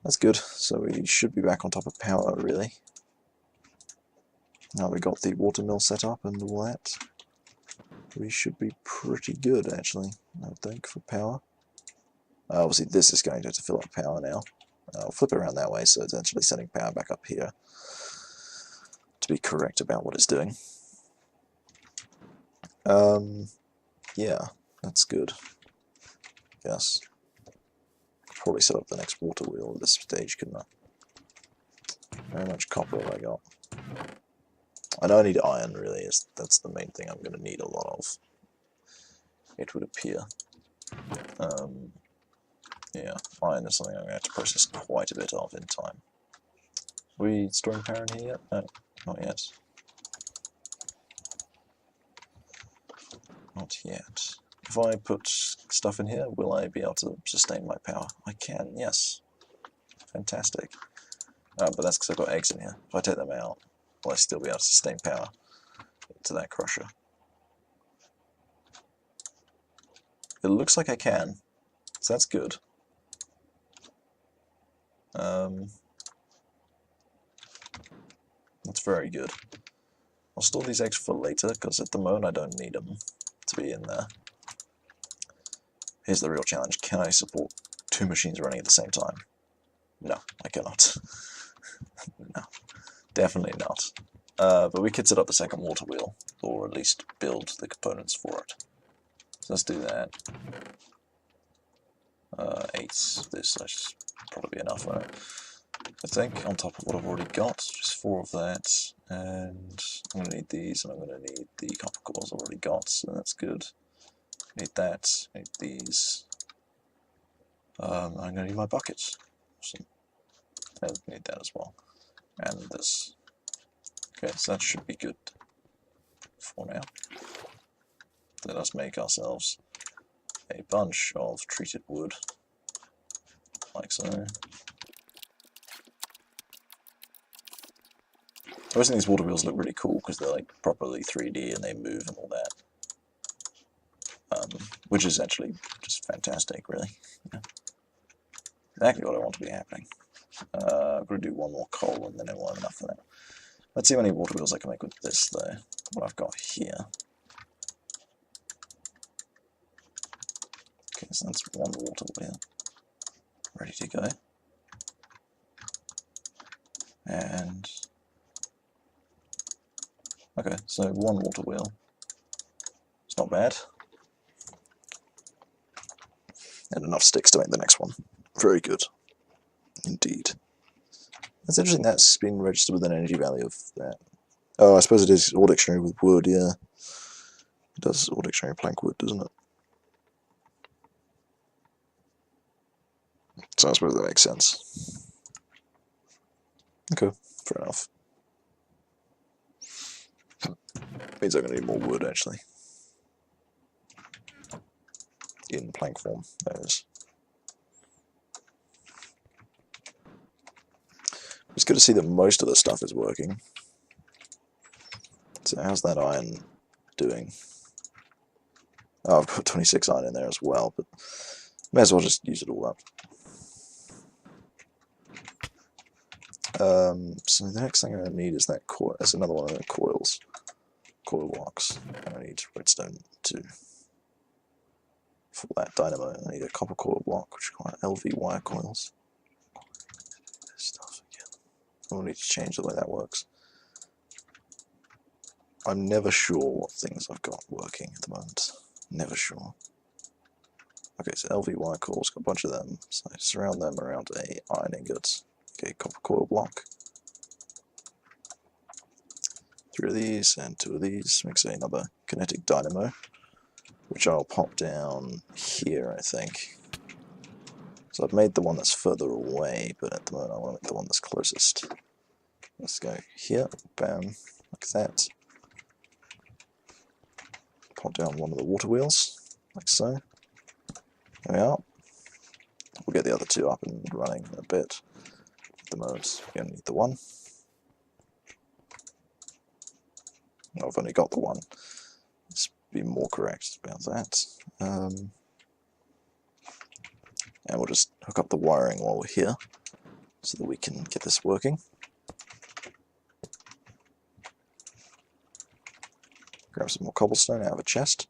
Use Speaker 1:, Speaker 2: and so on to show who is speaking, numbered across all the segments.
Speaker 1: That's good. So we should be back on top of power, really. Now we got the water mill set up and all that. We should be pretty good, actually, I would think, for power. Obviously, this is going to have to fill up power now. I'll flip it around that way, so it's actually setting power back up here to be correct about what it's doing. Yeah, that's good. Yes. Probably set up the next water wheel at this stage, couldn't I? How much copper have I got? I know I need iron, really. That's the main thing I'm going to need a lot of, it would appear. Yeah, iron is something I'm going to have to process quite a bit of in time. Are we storing power in here yet? No, not yet. Not yet. If I put stuff in here, will I be able to sustain my power? I can, yes. Fantastic. But that's because I've got eggs in here. If I take them out, will I still be able to sustain power to that crusher? It looks like I can, so that's good. That's very good. I'll store these eggs for later, because at the moment I don't need them to be in there. Here's the real challenge. Can I support two machines running at the same time? No, I cannot. No, definitely not. But we could set up a second water wheel, or at least build the components for it. So let's do that. 8. This should probably be enough, right? I think, on top of what I've already got, just 4 of that, and I'm going to need these, and I'm going to need the copper cores I've already got, so that's good. Need that, need these. I'm going to need my buckets. Awesome. I need that as well. And this. Okay, so that should be good for now. Let us make ourselves a bunch of treated wood, like so. I always think these water wheels look really cool because they're like properly 3D and they move and all that. Which is actually just fantastic, really. Yeah. Exactly what I want to be happening. I'm going to do one more coal and then I won't have enough for that. Let's see how many water wheels I can make with this, though. What I've got here. Okay, so that's one water wheel. Ready to go. And... okay, so one water wheel. It's not bad. And enough sticks to make the next one. Very good. Indeed. That's interesting that's been registered with an energy value of that. Oh, I suppose it is all dictionary with wood, yeah. It does all dictionary plank wood, doesn't it? So I suppose that makes sense. Okay, fair enough. Means I'm going to need more wood, actually. In plank form, that is. It's good to see that most of the stuff is working. So how's that iron doing? Oh, I've got 26 iron in there as well, but may as well just use it all up. So the next thing I need is that coil. There's another one of the coils. Coil locks. I need redstone too. For that dynamo, I need a copper coil block, which are LV wire coils. This stuff again. We'll need to change the way that works. I'm never sure what things I've got working at the moment. Never sure. Okay, so LV wire coils, got a bunch of them. So I surround them around a iron ingot. Okay, copper coil block. 3 of these and 2 of these. Makes another kinetic dynamo, which I'll pop down here, I think. So I've made the one that's further away, but at the moment I want to make the one that's closest. Let's go here, bam, like that. Pop down one of the water wheels, like so. There we are. We'll get the other 2 up and running in a bit. At the moment, we only need the one. I've only got the one. Let's be more correct about that. And we'll just hook up the wiring while we're here. so that we can get this working. Grab some more cobblestone out of a chest.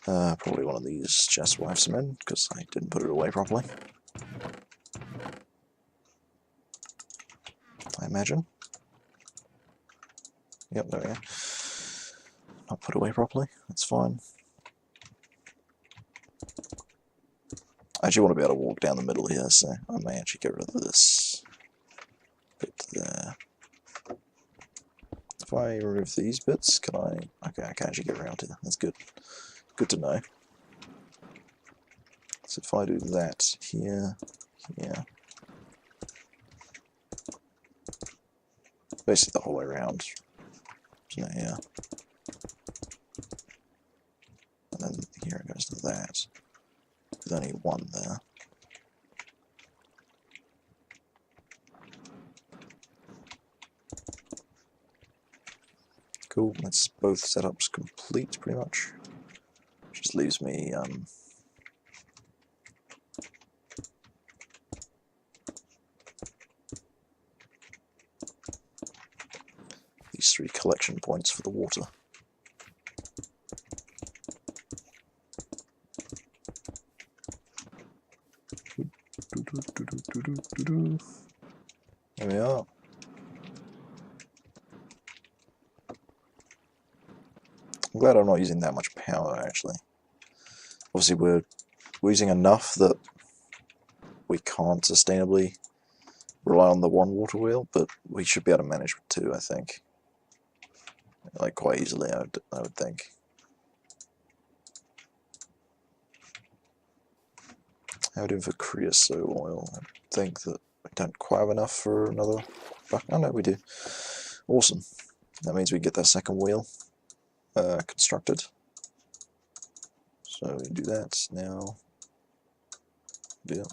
Speaker 1: Probably one of these chests will have some in, because I didn't put it away properly. I imagine. Yep, there we go. Not put away properly, that's fine. I actually want to be able to walk down the middle here, so I may actually get rid of this bit there. If I remove these bits, can I? Okay, I can actually get around here. That's good. Good to know. So if I do that here, here, basically the whole way around, isn't it? Here, and then here it goes to that. With only one there. Cool, that's both setups complete pretty much. Just leaves me these 3 collection points for the water. There we are. I'm glad I'm not using that much power actually. Obviously we're using enough that we can't sustainably rely on the one water wheel, but we should be able to manage with 2, I think. Like quite easily, I would think. How are we doing for creosote oil? I think that we don't quite have enough for another bucket. Oh no, we do. Awesome. That means we get that second wheel constructed. So we do that now. Yeah.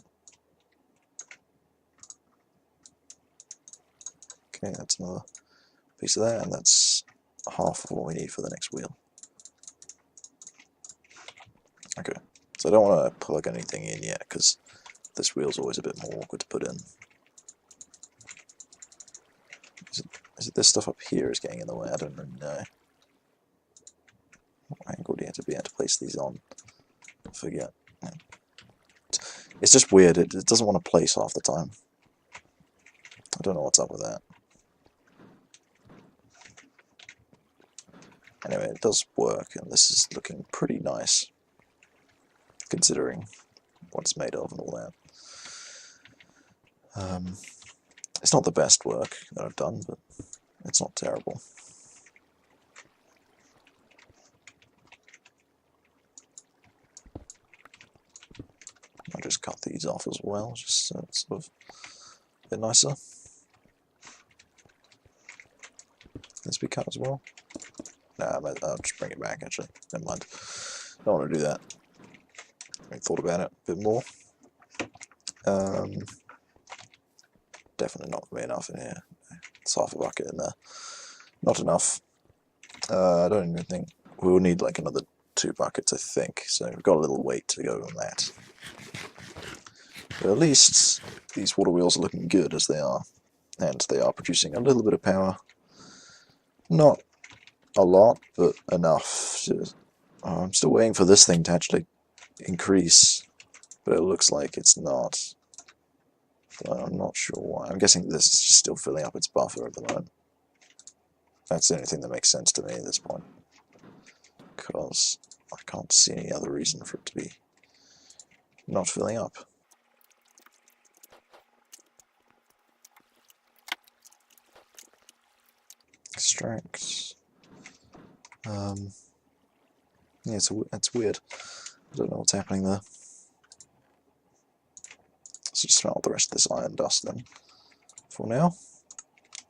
Speaker 1: Okay, that's another piece of that, and that's half of what we need for the next wheel. Okay, so I don't want to plug anything in yet, because this wheel's always a bit more awkward to put in. Is it this stuff up here is getting in the way? I don't really know. What angle do you have to be able to place these on? I forget. Yeah. It's just weird, it doesn't want to place half the time. I don't know what's up with that. Anyway, it does work, and this is looking pretty nice, considering what it's made of and all that. It's not the best work that I've done, but it's not terrible. I'll just cut these off as well, just so it's sort of a bit nicer. This be cut as well? Nah, I'll just bring it back actually, never mind. Don't want to do that. I thought about it a bit more. Definitely not going to be enough in here. It's half a bucket in there. Not enough. I don't even think we'll need like another 2 buckets, I think. So we've got a little weight to go on that. But at least these water wheels are looking good as they are, and they are producing a little bit of power. Not a lot, but enough to... I'm still waiting for this thing to actually increase, but it looks like it's not. But I'm not sure why. I'm guessing this is just still filling up its buffer at the moment. That's the only thing that makes sense to me at this point, because I can't see any other reason for it to be not filling up. Extract. Yeah, it's weird. I don't know what's happening there. Let's just smelt the rest of this iron dust then, for now.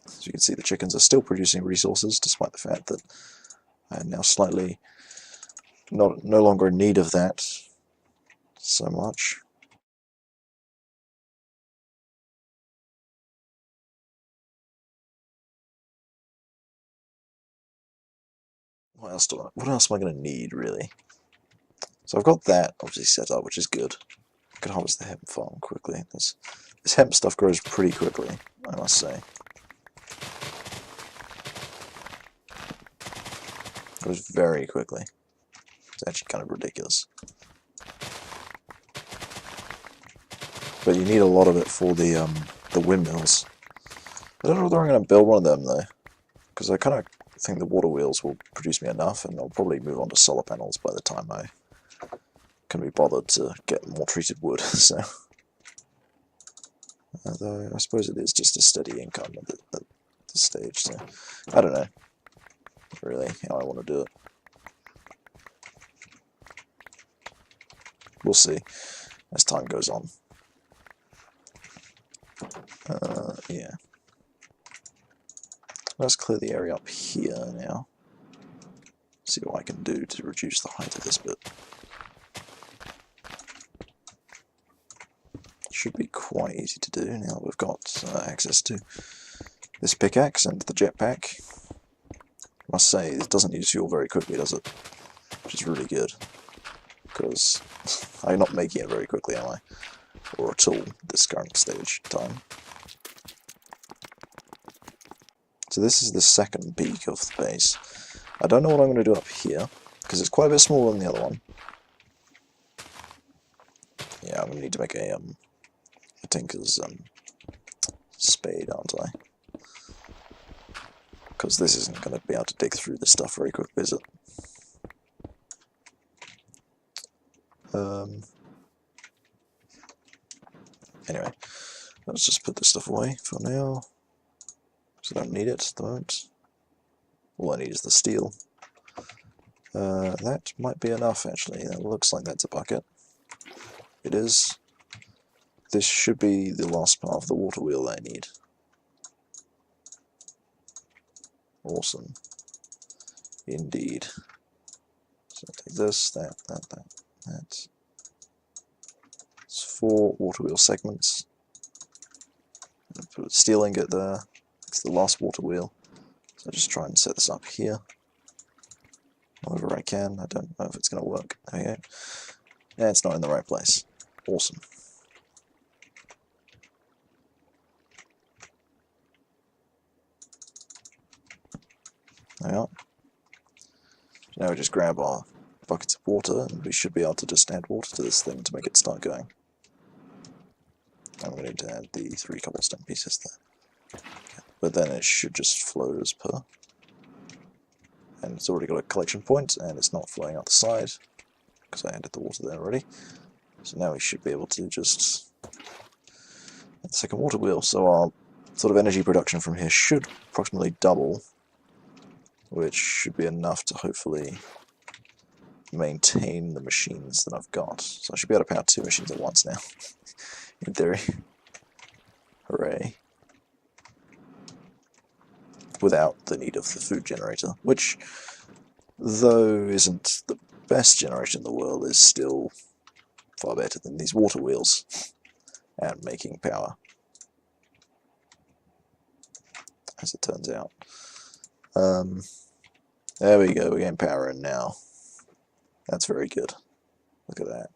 Speaker 1: As you can see, the chickens are still producing resources, despite the fact that I am now slightly no longer in need of that so much. What else am I going to need, really? So I've got that obviously set up, which is good. I can harvest the hemp farm quickly. There's This hemp stuff grows pretty quickly, I must say. It grows very quickly. It's actually kind of ridiculous. But you need a lot of it for the windmills. I don't know whether I'm going to build one of them though, because I kind of think the water wheels will produce me enough, and I'll probably move on to solar panels by the time I can be bothered to get more treated wood. So, although I suppose it is just a steady income at this stage. So, I don't know really how I want to do it. We'll see as time goes on. Yeah. Let's clear the area up here now. See what I can do to reduce the height of this bit. Should be quite easy to do now that we've got access to this pickaxe and the jetpack. I must say, it doesn't use fuel very quickly, does it? Which is really good. Because I'm not making it very quickly, am I? Or at all, this current stage time. So this is the second peak of the base. I don't know what I'm going to do up here, because it's quite a bit smaller than the other one. Yeah, I'm going to need to make a tinker's spade, aren't I? Because this isn't going to be able to dig through this stuff very quickly, is it? Anyway, let's just put this stuff away for now. So I don't need it at the moment. All I need is the steel. That might be enough actually. That looks like that's a bucket. It is. This should be the last part of the water wheel I need. Awesome. Indeed. So take this, that. It's 4 water wheel segments. Put a steel ingot there. It's the last water wheel. So just try and set this up here. However I can. I don't know if it's going to work. There we go. Yeah, it's not in the right place. Awesome. There we are. So now we just grab our buckets of water, and we should be able to just add water to this thing to make it start going. I'm going to need to add the 3 cobblestone pieces there. Okay. But then it should just flow as per. And it's already got a collection point, and it's not flowing out the side, because I added the water there already. So now we should be able to just add the second water wheel. So our sort of energy production from here should approximately double, which should be enough to hopefully maintain the machines that I've got. So I should be able to power 2 machines at once now, in theory. Hooray. Without the need of the food generator, which, though isn't the best generator in the world, is still far better than these water wheels at making power, as it turns out. There we go, we're getting power in now. That's very good. Look at that.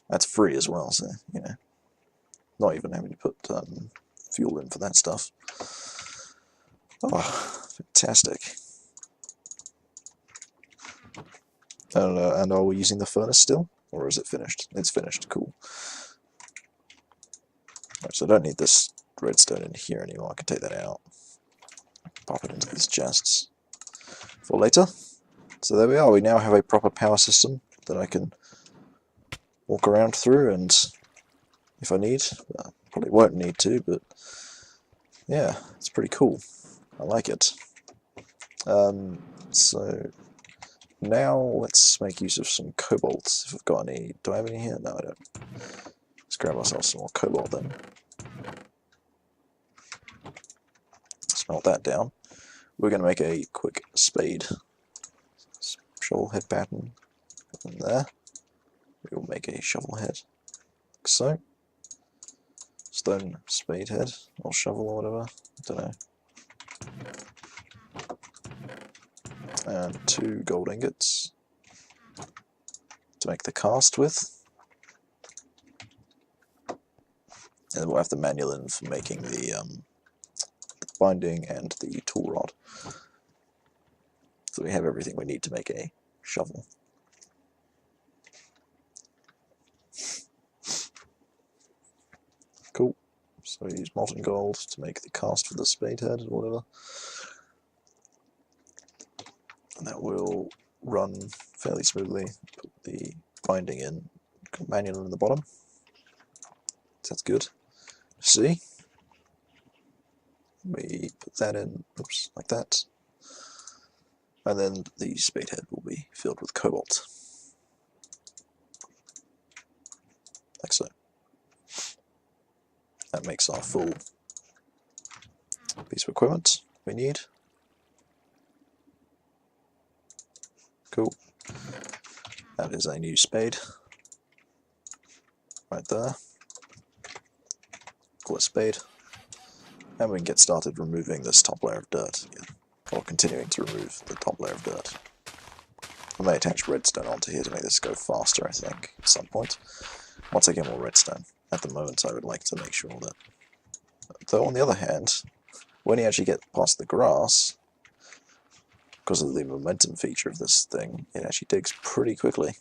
Speaker 1: That's free as well, so, you know, not even having to put fuel in for that stuff. Oh, fantastic. And are we using the furnace still? Or is it finished? It's finished, cool. Right, so I don't need this redstone in here anymore, I can take that out. Pop it into these chests for later. So there we are, we now have a proper power system that I can walk around through, and if I need, well, probably won't need to, but yeah, it's pretty cool. I like it. So now let's make use of some cobalt, if I've got any. Do I have any here? No, I don't. Let's grab ourselves some more cobalt then. Smelt that down. We're going to make a quick spade. Shovel head pattern in there. We will make a shovel head, like so. Stone spade head, or shovel or whatever, I don't know. And 2 gold ingots to make the cast with. And we'll have the manual in for making the binding and the tool rod. So we have everything we need to make a shovel. Cool. So use molten gold to make the cast for the spade head or whatever. And that will run fairly smoothly. Put the binding in, manual in the bottom. So that's good. See? We put that in, oops, like that. And then the spade head will be filled with cobalt. Like so. That makes our full piece of equipment we need. Cool. That is a new spade. Right there. Call it spade. And we can get started removing this top layer of dirt again. Or continuing to remove the top layer of dirt. I may attach redstone onto here to make this go faster, I think, at some point. Once I get more redstone. At the moment I would like to make sure that... Though on the other hand, when you actually get past the grass, because of the momentum feature of this thing, it actually digs pretty quickly.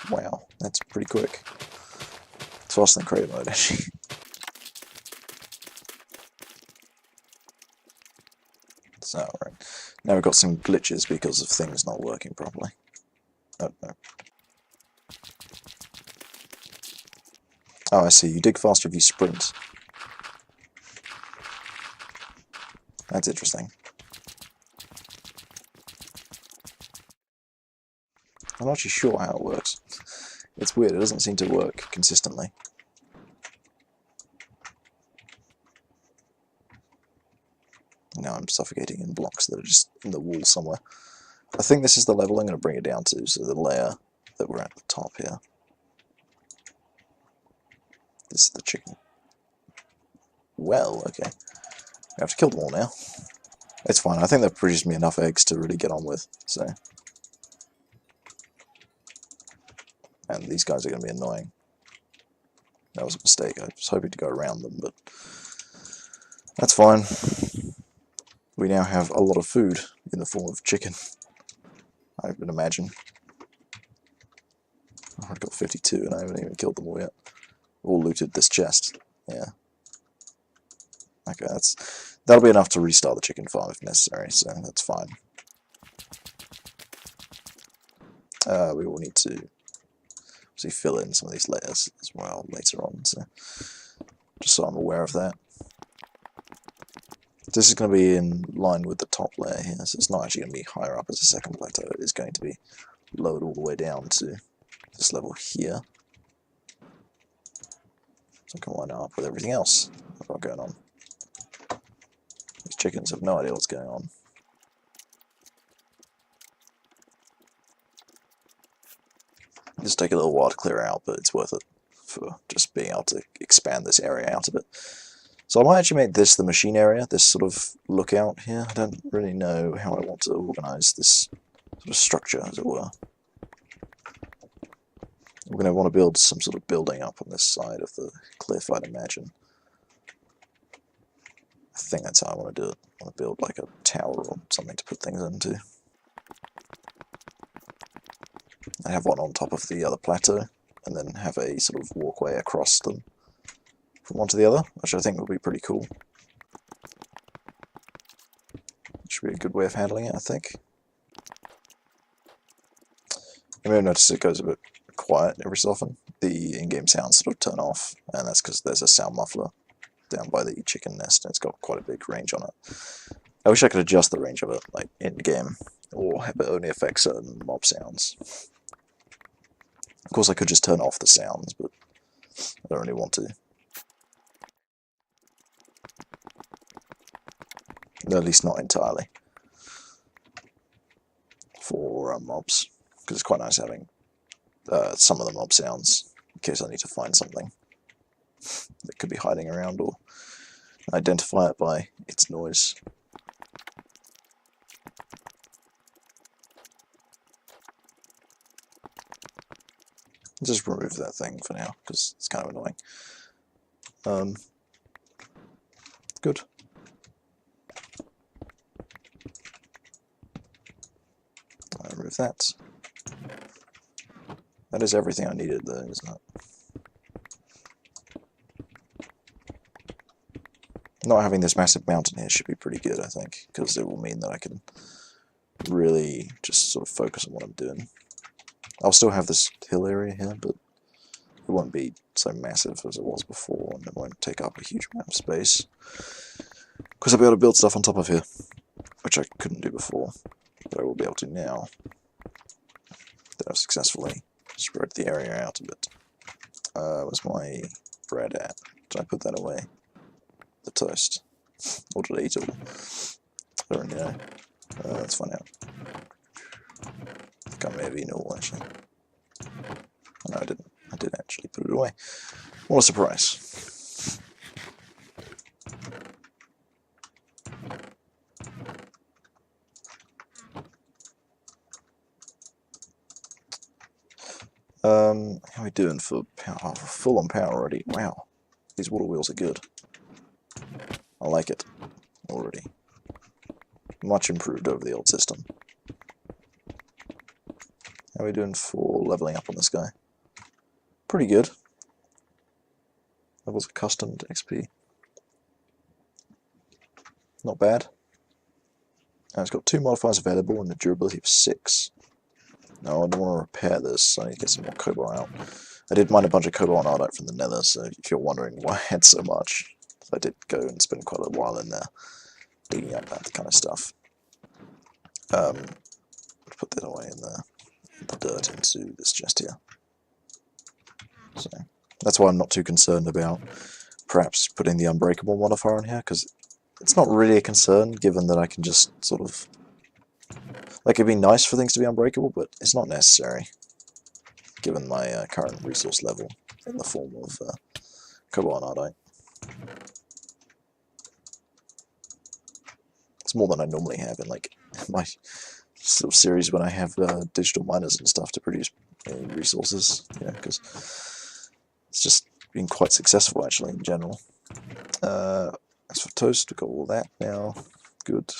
Speaker 1: Wow, that's pretty quick. It's faster than creative mode, actually. So, right. Now we've got some glitches because of things not working properly. Oh, no. Oh, I see. You dig faster if you sprint. That's interesting. I'm not actually sure how it works. It's weird, it doesn't seem to work consistently. Now I'm suffocating in blocks that are just in the wall somewhere. I think this is the level I'm going to bring it down to, so the layer that we're at the top here. This is the chicken. Well, okay. I have to kill them all now. It's fine, I think they've produced me enough eggs to really get on with, so... And these guys are going to be annoying. That was a mistake. I was hoping to go around them, but that's fine. We now have a lot of food in the form of chicken, I would imagine. I've got 52 and I haven't even killed them all yet. All looted this chest. Yeah. Okay, that'll be enough to restart the chicken farm if necessary, so that's fine. We will need to fill in some of these layers as well later on, so just so I'm aware of that. This is going to be in line with the top layer here, so it's not actually going to be higher up as a second plateau, it is going to be lowered all the way down to this level here. So I can line it up with everything else I've got going on. These chickens have no idea what's going on. Just take a little while to clear out, but it's worth it for just being able to expand this area out a bit. So I might actually make this the machine area, this sort of lookout here. I don't really know how I want to organise this sort of structure, as it were. We're going to want to build some sort of building up on this side of the cliff, I'd imagine. I think that's how I want to do it. I want to build like a tower or something to put things into. I have one on top of the other plateau, and then have a sort of walkway across them from one to the other, which I think will be pretty cool. Should be a good way of handling it, I think. You may have noticed it goes a bit quiet every so often. The in-game sounds sort of turn off, and that's because there's a sound muffler down by the chicken nest, and it's got quite a big range on it. I wish I could adjust the range of it, like in-game, or have it only affect certain mob sounds. Of course I could just turn off the sounds, but I don't really want to. At least not entirely. For mobs, because it's quite nice having some of the mob sounds, in case I need to find something that could be hiding around, or identify it by its noise. Just remove that thing for now, because it's kind of annoying. Good. I'll remove that. That is everything I needed there, isn't it? Not having this massive mountain here should be pretty good, I think, because it will mean that I can really just sort of focus on what I'm doing. I'll still have this hill area here, but it won't be so massive as it was before, and it won't take up a huge amount of space. Because I'll be able to build stuff on top of here, which I couldn't do before, but I will be able to now. That I've successfully spread the area out a bit. Where's my bread at? Did I put that away? The toast. Or did I eat it all? I don't really know. Let's find out. I think I may have eaten it all, actually. No, I didn't. I did actually put it away. What a surprise. How are we doing for power? Oh, full on power already. Wow. These water wheels are good. I like it already. Much improved over the old system. How are we doing for leveling up on this guy? Pretty good. Levels accustomed XP. Not bad. And it's got 2 modifiers available and a durability of 6. No, I don't want to repair this, I need to get some more cobalt out. I did mine a bunch of cobalt and ardite from the nether, so if you're wondering why I had so much, I did go and spend quite a while in there digging up that kind of stuff. Put that away in the dirt into this chest here. So that's why I'm not too concerned about perhaps putting the unbreakable modifier on here, because it's not really a concern, given that I can just sort of... Like, it'd be nice for things to be unbreakable, but it's not necessary, given my current resource level in the form of cobalt and ardite. It's more than I normally have in, like, my sort of series when I have digital miners and stuff to produce resources, you know, because it's just been quite successful, actually, in general. As for toast, we've got all that now. Good.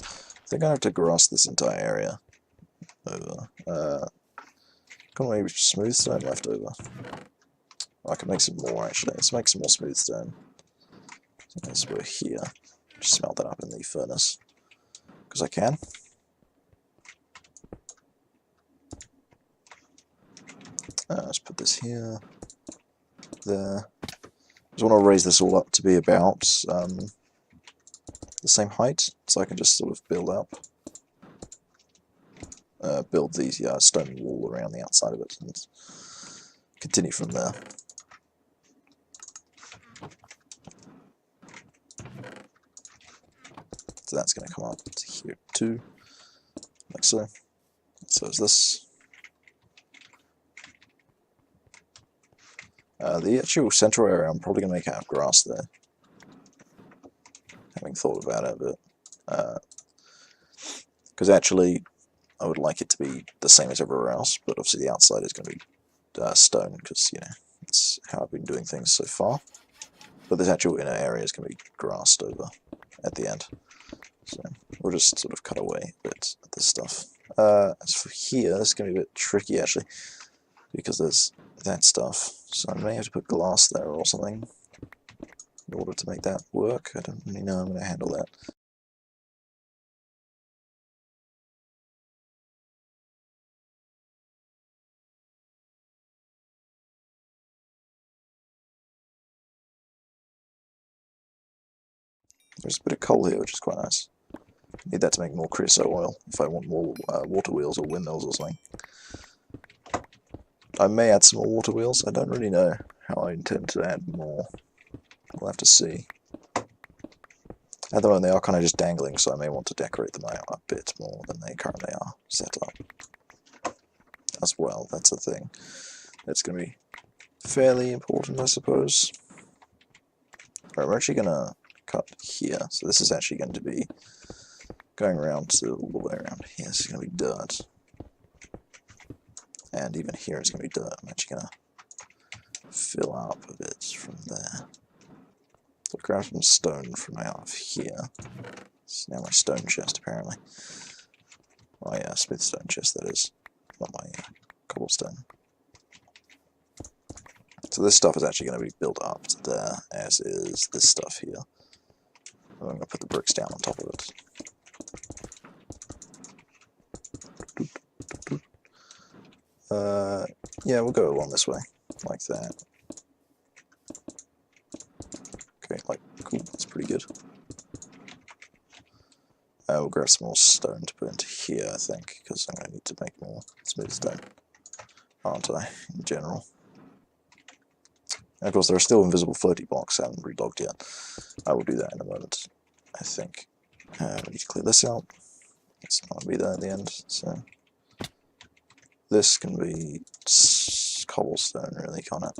Speaker 1: I think I have to grass this entire area over. Got maybe smooth stone left over. I can make some more, actually. Let's make some more smooth stone. As we're here, just smelt that up in the furnace, because I can. Let's put this here, there. I just want to raise this all up to be about the same height, so I can just sort of build up. Build the stone wall around the outside of it and continue from there. So that's going to come up to here too, like so. So is this. The actual central area I'm probably going to make out of grass there. Having thought about it a bit. Because actually I would like it to be the same as everywhere else, but obviously the outside is going to be stone, because, you know, it's how I've been doing things so far. But this actual inner area is going to be grassed over at the end. So we'll just sort of cut away a bit at this stuff. As for here, this is going to be a bit tricky, actually, because there's that stuff. So I may have to put glass there or something in order to make that work. I don't really know how I'm going to handle that. There's a bit of coal here, which is quite nice. Need that to make more creosote oil if I want more water wheels or windmills or something. I may add some more water wheels. I don't really know how I intend to add more. We'll have to see. At the moment they are kind of just dangling, so I may want to decorate them out a bit more than they currently are set up. As well, that's the thing. It's going to be fairly important, I suppose. Right, we're actually going to cut here, so this is actually going going around to all the way around here, it's going to be dirt. And even here it's going to be dirt. I'm actually going to fill up a bit from there. So I'll grab some stone from out of here. It's now my stone chest, apparently. Oh yeah, smith stone chest, that is. Not my cobblestone. So this stuff is actually going to be built up to there, as is this stuff here. I'm going to put the bricks down on top of it. Yeah, we'll go along this way, like that. Okay, like, cool, that's pretty good. We'll grab some more stone to put into here, I think, because I'm going to need to make more smooth stone, aren't I, in general. And of course, there are still invisible floaty blocks I haven't relogged yet. I will do that in a moment, I think. We need to clear this out. It's not going to be there at the end, so... This can be cobblestone, really, can't it?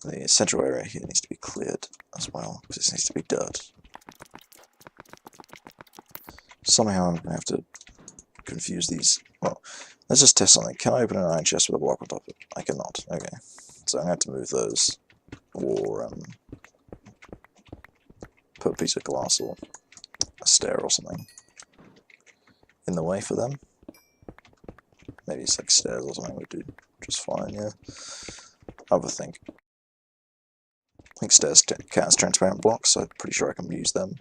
Speaker 1: The central area here needs to be cleared as well, because this needs to be dirt. Somehow I'm going to have to confuse these. Well, let's just test something. Can I open an iron chest with a block on top of it? I cannot. Okay. So I'm going to have to move those, or put a piece of glass or a stair or something in the way for them. Maybe it's like stairs or something would do just fine, yeah. I would think. I think stairs count as transparent blocks, so I'm pretty sure I can use them.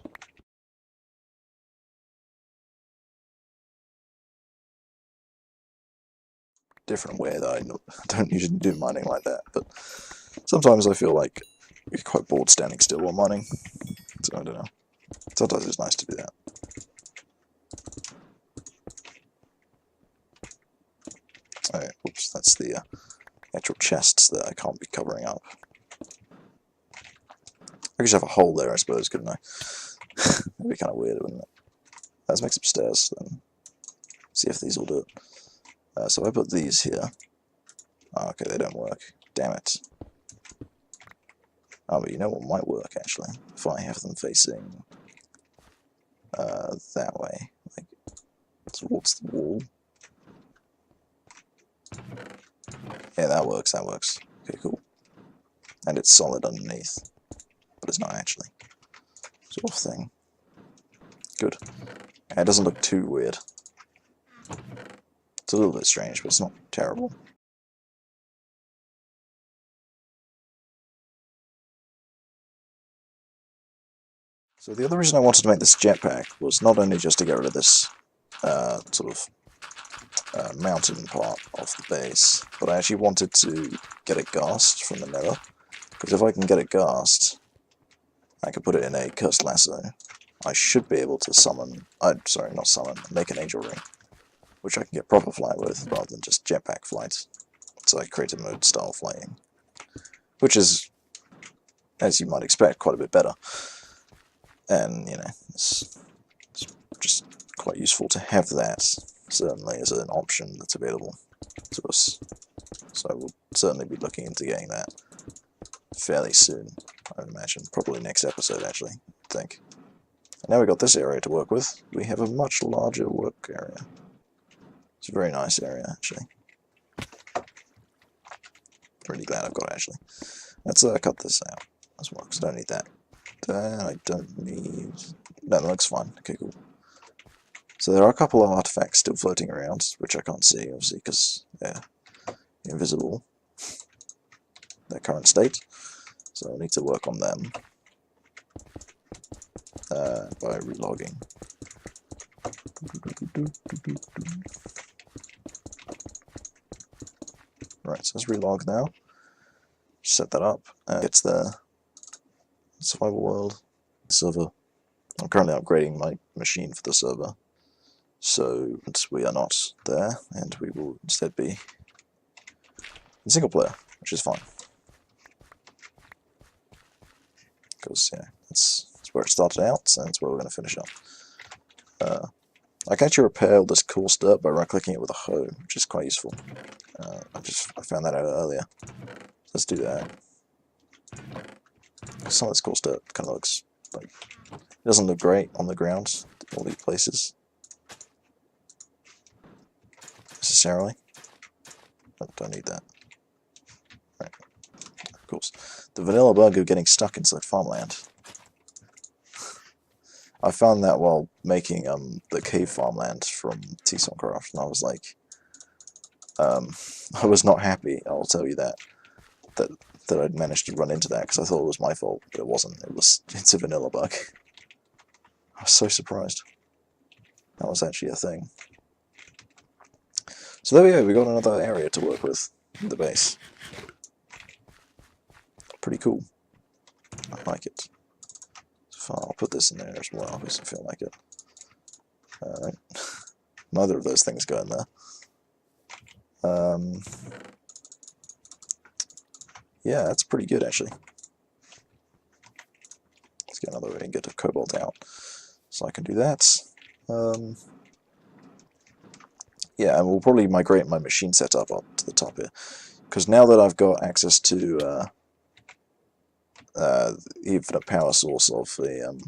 Speaker 1: Different way that I don't usually do mining like that, but sometimes I feel like you're quite bored standing still while mining, so I don't know. Sometimes it's nice to do that. Oh, oops, that's the actual chests that I can't be covering up. I could just have a hole there, I suppose, couldn't I? That'd be kind of weird, wouldn't it? Let's make some stairs, then. See if these will do it. So I put these here. Oh, okay, they don't work. Damn it. Oh, but you know what might work, actually? If I have them facing that way, like towards the wall. Yeah, that works, that works. Okay, cool. And it's solid underneath, but it's not actually. Sort of thing. Good. And it doesn't look too weird. It's a little bit strange, but it's not terrible. So the other reason I wanted to make this jetpack was not only just to get rid of this sort of mountain part of the base, but I actually wanted to get it gassed from the nether, because if I can get it gassed, I can put it in a cursed lasso. I should be able to summon, sorry, not summon, make an angel ring, which I can get proper flight with rather than just jetpack flight. So I created mode style flying, which is, as you might expect, quite a bit better. And, you know, it's just quite useful to have that, certainly, as an option that's available to us. So I will certainly be looking into getting that fairly soon, I would imagine. Probably next episode, actually, I think. And now we've got this area to work with. We have a much larger work area. It's a very nice area, actually. Really glad I've got it, actually. Let's cut this out as well, because I don't need that. I don't need... No, that looks fine. Okay, cool. So there are a couple of artifacts still floating around, which I can't see, obviously, because they're invisible. Their current state. So I need to work on them by relogging. Right, so let's relog now. Set that up. It's the survival world server. I'm currently upgrading my machine for the server, so we are not there, and we will instead be in single player, which is fine. Because, yeah, that's where it started out, and that's where we're going to finish up. I can actually repair all this cool dirt by right-clicking it with a hoe, which is quite useful. I found that out earlier. Let's do that. Some of this cool dirt kind of looks like... It doesn't look great on the ground. all these places necessarily. Oh, don't need that. Right. Of course. The vanilla bug of getting stuck inside farmland. I found that while making the cave farmland from Craft, and I was like, I was not happy. I'll tell you that I'd managed to run into that, because I thought it was my fault, but it wasn't. It's a vanilla bug. I was so surprised. That was actually a thing. So there we go. We got another area to work with in the base. Pretty cool. I like it. So I'll put this in there as well, because I feel like it. Neither of those things go in there. Yeah, that's pretty good actually. Let's get another way and get the cobalt out, so I can do that. Yeah, and we'll probably migrate my machine setup up to the top here, because now that I've got access to the infinite power source of the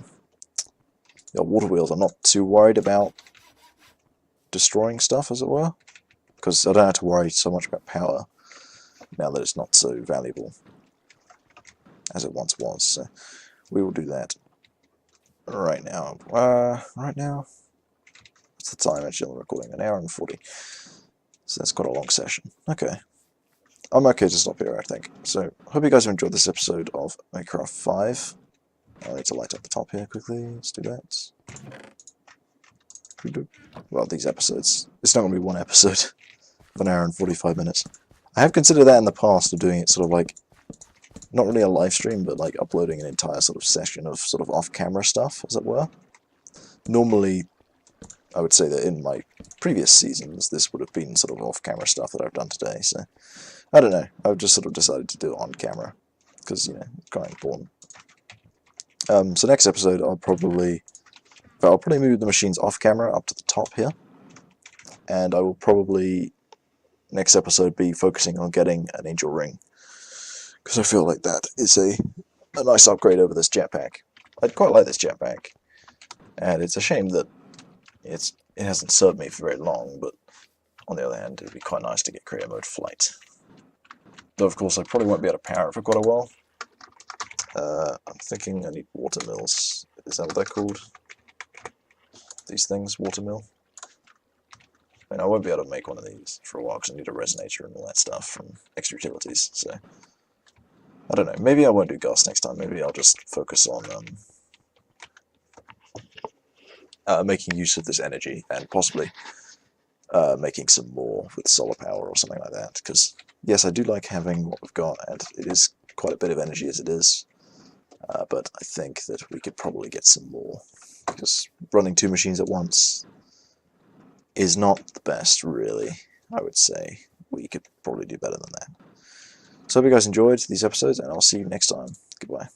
Speaker 1: water wheels, I'm not too worried about destroying stuff, as it were, because I don't have to worry so much about power now that it's not so valuable as it once was. So we will do that right now. Right now, what's the time actually I'm recording? 1 hour and 40. So that's quite a long session. Okay. I'm okay to stop here, I think. So, hope you guys have enjoyed this episode of Minecraft 5. I need to light up the top here quickly. Let's do that. Well, these episodes. It's not going to be one episode of 1 hour and 45 minutes. I have considered that in the past, of doing it sort of like, not really a live stream, but like uploading an entire sort of session of sort of off-camera stuff, as it were. Normally, I would say that in my previous seasons, this would have been sort of off-camera stuff that I've done today, so I don't know. I've just sort of decided to do it on camera, because, you know, it's quite important. So next episode, I'll probably move the machines off-camera up to the top here, and I will probably, next episode, be focusing on getting an angel ring, because I feel like that is a nice upgrade over this jetpack. I'd quite like this jetpack, and it's a shame that it hasn't served me for very long, but on the other hand, it would be quite nice to get career mode flight. Though, of course, I probably won't be able to power it for quite a while. I'm thinking I need water mills. Is that what they're called? These things, water mill? I mean, I won't be able to make one of these for a while because I need a resonator and all that stuff from extra utilities, so I don't know. Maybe I won't do gas next time. Maybe I'll just focus on making use of this energy, and possibly making some more with solar power or something like that, because yes, I do like having what we've got, and it is quite a bit of energy as it is, but I think that we could probably get some more, because running 2 machines at once is not the best, really. I would say we could probably do better than that. So I hope you guys enjoyed these episodes, and I'll see you next time. Goodbye.